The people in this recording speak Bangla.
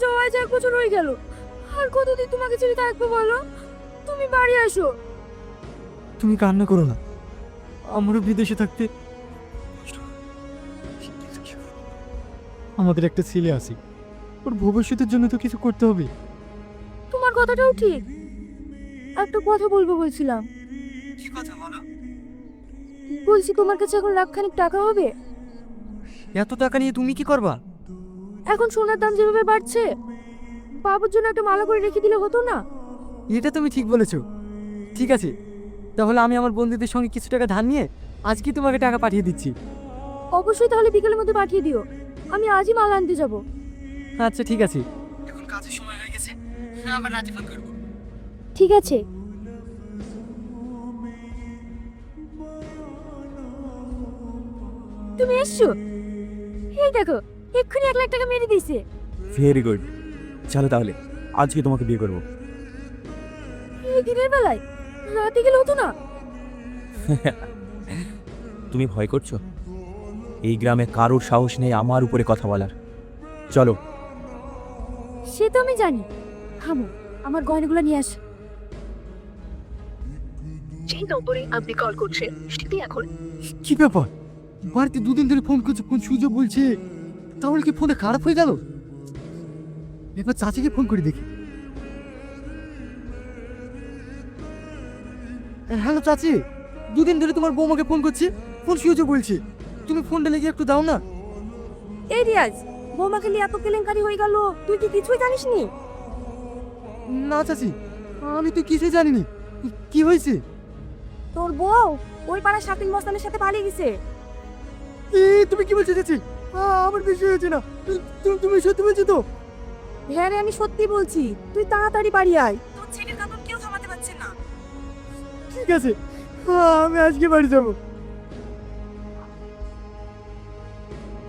যাওয়া আজ 1 বছর হয়ে গেল। আর কতদিন তোমাকে ছেড়ে থাকবো বলো? তুমি বাড়ি আসো। তুমি কান্না করো না, আমারও বিদেশে থাকতে আমাদের একটা ছেলে আছে, ওর ভবিষ্যতের জন্য তো কিছু করতে হবে। তোমার কথাটাও ঠিক। একটা কথা বলবো বলছিলাম। কি কথা বলো? বলছি তোমার কাছে এখন লাখখানিক টাকা হবে? এত টাকা নিয়ে তুমি কি করবা? এখন সোনার দাম যেভাবে বাড়ছে, বাবুর জন্য একটা মালা করে রেখে দিলে হতো না? এটা তুমি ঠিক বলেছো। ঠিক আছে, তাহলে আমি আমার বন্ধুদের সঙ্গে কিছু টাকা ধার নিয়ে আজকে তোমাকে টাকা পাঠিয়ে দিচ্ছি। অবশ্যই, তাহলে বিকেলের মধ্যে পাঠিয়ে দিও। আমি আজই মালা আনতে যাব। আচ্ছা ঠিক আছে, এখন কাজের সময় হয়ে গেছে, আবার রাতে ফোন করবো। ঠিক আছে। তুমি এসছো? এই দেখো, এক্ষুনি 1 লাখ টাকা মেরে দিয়েছে। Very good. চলো তাহলে আজকে তোমাকে বিয়ে করবো। এই দিনের বেলায়? রাতে গেলে হতো না? তুমি ভয় করছো? এই গ্রামে কারোর সাহস নেই আমার উপরে কথা বলার। চলো। সে তো আমি জানি। থামো, আমার গয়নাগুলো নিয়ে আস। যে নম্বরে আপনি কল করছেন সেটি এখন কি ব্যাপার, বাড়িতে 2 দিন ধরে ফোন করছে, ফোন সুইচ অফ বলছে। তাহলে কি ফোনটা খারাপ হয়ে গেল? এবার চাচিকে ফোন করে দেখি। হ্যালো চাচি, 2 দিন ধরে তোমার বৌমাকে ফোন করছি, ফোন সুইচ অফ বলছে। তুমি ফোনটা লেগে একটু দাও না। এই রিয়াজ, বৌমাকে নিয়ে এত কেলেঙ্কারি হয়ে গেল, তুই কি কিছুই জানিস নি? না চাচি, আমি তো কিছুই জানিনি। কি হয়েছে? তোর বউ ওই পাড়া শাপিং মস্তানের সাথে পালিয়ে গেছে। তুমি কি বলছো চাচি? আমার বেশি হয়েছে না। তুমি সত্যি বলছো তো? হ্যাঁ রে, আমি সত্যি বলছি। তুই তাড়াতাড়ি বাড়ি আয়, তোর ছেলের কাপড় কেউ থামাতে পারছে না। ঠিক আছে, আমি আজকে বাড়ি যাবো।